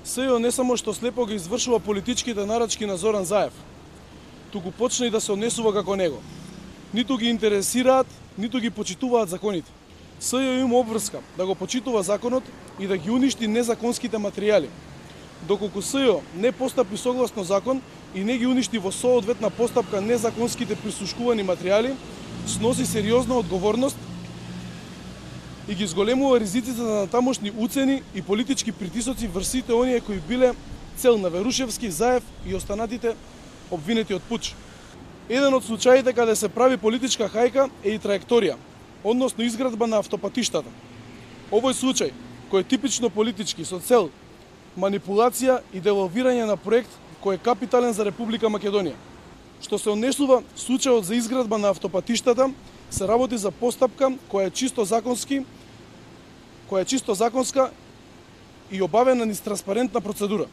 СЈО не само што слепо ги извршува политичките нарачки на Зоран Заев, туку почна и да се однесува како него. Ниту ги интересираат, ниту ги почитуваат законите. СЈО има обврска да го почитува законот и да ги уништи незаконските материјали. Доколку СЈО не постапи согласно закон и не ги уништи во соодветна постапка незаконските присушкувани материјали, сноси сериозна одговорност и ги зголемува ризиците на тамошни уцени и политички притисоци врз сите оние кои биле цел на Верушевски, Заев и останатите обвинети од пуч. Еден од случаите каде се прави политичка хајка е и траекторија, односно изградба на автопатиштата. Овој случај, кој е типично политички со цел манипулација и девалвирање на проект кој е капитален за Република Македонија. Што се однесува случајот за изградба на автопатиштата, се работи за постапка која е чисто законска и обавена низ транспарентна процедура.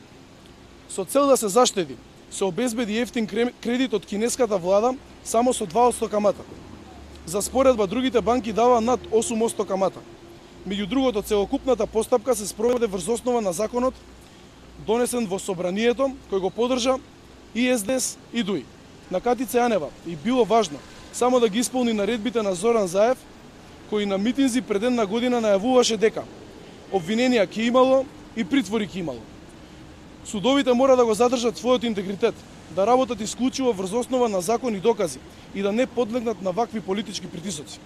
Со цел да се заштеди, се обезбеди ефтин кредит од кинеската влада само со 2% камата. За споредба, другите банки дава над 8% камата. Меѓу другото, целокупната постапка се спроведе врз основа на законот донесен во собранието, кој го поддржа и СДС и ДУИ. На Катица Јанева и било важно само да ги исполни наредбите на Зоран Заев, кој на митинзи пред една година најавуваше дека обвиненија ќе имало и притвори ќе имало. Судовите мора да го задржат својот интегритет, да работат исклучиво врз основа на закон и докази и да не подлегнат на вакви политички притисоци.